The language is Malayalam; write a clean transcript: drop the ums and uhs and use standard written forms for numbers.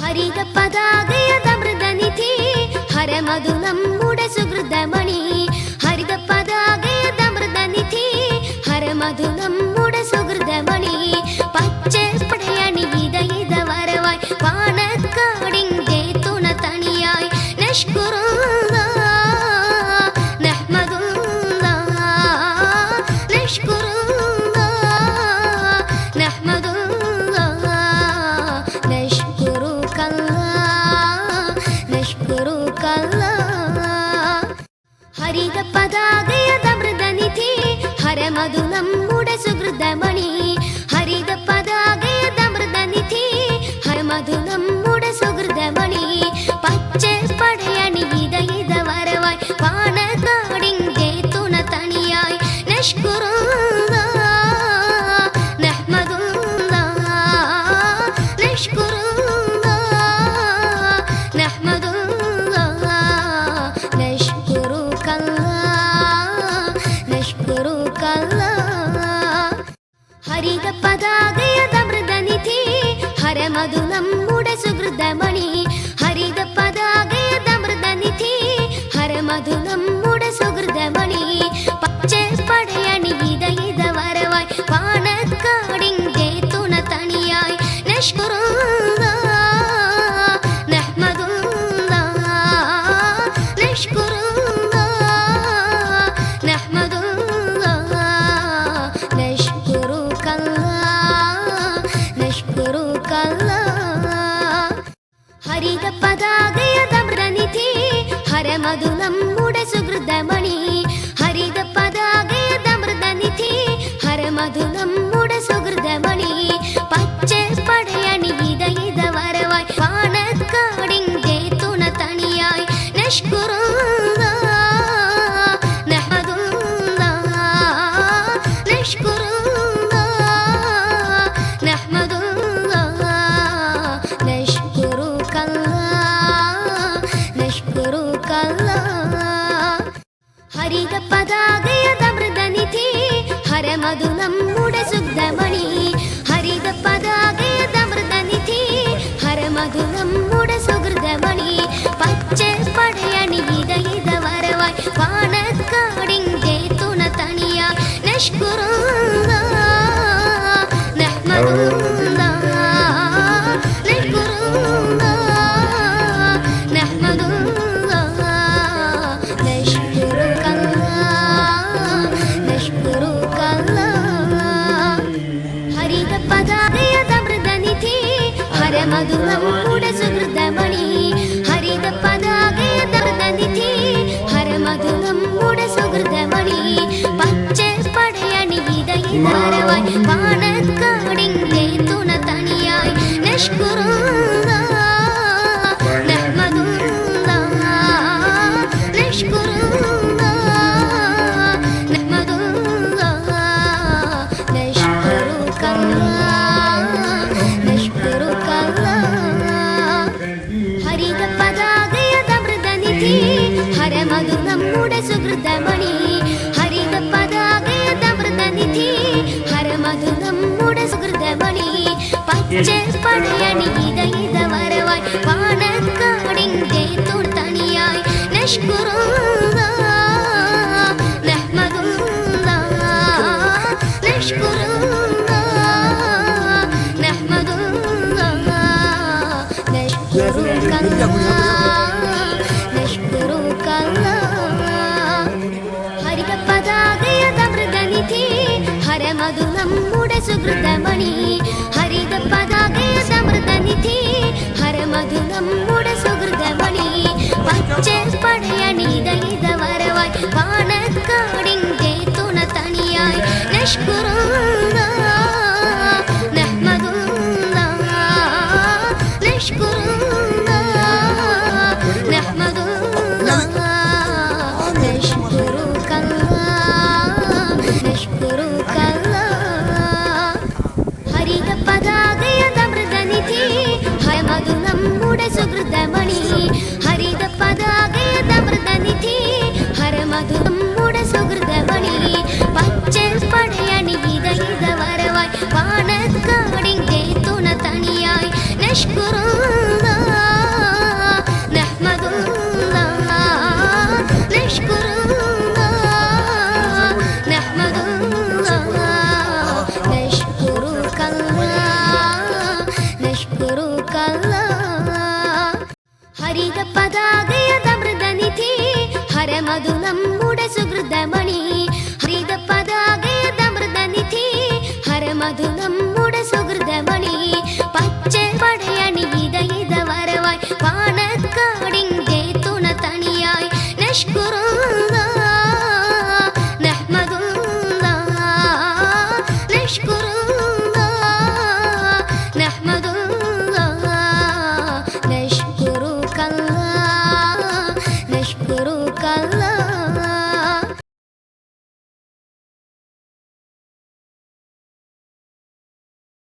ഹരിത പതാകയതമൃതനിധി ഹരമധു നമ്മുടെ സുഹൃതമണി. ഹരിത പതാകയതമൃതനിധി ഹരമധു നമ്മുടെ സുഹൃതമണി. പച്ചപ്പടയണി ഇത വരവായി പാണക്കാടിന്റെ തുണ തണിയായി നഷ്കുറുല്ലാ നഹ്മദുല്ലാ നഷ്കുറുല്ലാ നഹ്മദുല്ലാ നഷ്കുറുക്കല്ലാ. ഹരിത പതാകയതമൃതനിധി ഹരമധു നമ്മുടെ സുഹൃതമണി. ഹരിത പതാകയതമൃതനിധി ഹരമധു നമ്മുടെ സുഹൃതമണി. പച്ചപ്പടയണി ഇത വരവായി പാണക്കാടിന്റെ തുണ തണിയായി നഷ്കുറുല്ലാ നഹ്മദുല്ലാ നഷ്കുറുല്ലാ നഹ്മദുല്ലാ നഷ്കുറുക്കല്ലാ. ഹരിത പതാകയതമൃതനിധി ഹരമധു നമ്മുടെ സുഹൃതമണി. ഹരിത പതാകയതമൃതനിധി ഹരമധു നമ്മുടെ സുഹൃതമണി. പച്ചപ്പടയണി ഇത വരവായി പാണക്കാടിന്റെ തുണ തണിയായി നഷ്കുറുല്ലാ നഹ്മദുല്ലാ നഷ്കുറുല്ലാ നഹ്മദുല്ലാ നഷ്കുറുക്കല്ലാ. ഹരിത പതാകയതമൃതനിധി ഹരമധു നമ്മുടെ സുഹൃതമണി. ഹരിത പതാകയതമൃതനിധി ഹരമധു നമ്മുടെ സുഹൃതമണി. പച്ചപ്പടയണി ഇത വരവായി പാണക്കാടിന്റെ തുണ തണിയായി നഷ്കുറുല്ലാ നഹ്മദുല്ലാ നഷ്കുറുല്ലാ നഹ്മദുല്ലാ നഷ്കുറുക്കല്ലാ. ഹരിത പതാകയതമൃതനിധി ഹരമധു നമ്മുടെ സുഹൃതമണി. ഹരിത പതാകയതമൃതനിധി ഹരമധു നമ്മുടെ സുഹൃതമണി. പച്ചപ്പടയണി ഇത വരവായി പാണക്കാടിന്റെ തുണ തണിയായി നഷ്കുറുല്ലാ നഹ്മദുല്ലാ നഷ്കുറുല്ലാ നഹ്മദുല്ലാ നഷ്കുറുക്കല്ലാ. ഹരിത പതാകയതമൃതനിധി ഹരമധു നമ്മുടെ സുഹൃതമണി. ഹരിത പതാകയതമൃതനിധി ഹരമധു നമ്മുടെ സുഹൃതമണി. പച്ചപ്പടയണി ഇത വരവായി പാണക്കാടിന്റെ തുണ തണിയായി നഷ്കുറുല്ലാ നഹ്മദുല്ലാ നഷ്കുറുല്ലാ നഹ്മദുല്ലാ നഷ്കുറുക്കല്ലാ. ഹരിത പതാകയതമൃതനിധി ഹരമധു നമ്മുടെ സുഹൃതമണി. ഹരിത പതാകയതമൃതനിധി ഹരമധു നമ്മുടെ സുഹൃതമണി. പച്ചപ്പടയണി ഇത വരവായി പാണക്കാടിന്റെ തുണ തണിയായി നഷ്കുറുല്ലാ നഹ്മദുല്ലാ നഷ്കുറുല്ലാ നഹ്മദുല്ലാ നഷ്കുറുക്കല്ലാ. ഹരിത പതാകയതമൃതനിധി ഹരമധു നമ്മുടെ സുഹൃതമണി. ഹരിത പതാകയതമൃതനിധി ഹരമധു നമ്മുടെ സുഹൃതമണി. പച്ചപ്പടയണി ഇത വരവായി പാണക്കാടിന്റെ തുണ തണിയായി നഷ്കുറുല്ലാ നഹ്മദുല്ലാ നഷ്കുറുല്ലാ നഹ്മദുല്ലാ നഷ്കുറുക്കല്ലാ. ഹരിത പതാകയതമൃതനിധി ഹരമധു നമ്മുടെ സുഹൃതമണി. ഹരിത പതാകയതമൃതനിധി ഹരമധു യഷ്കുറുക്കല്ലാ ഹരിത പതാക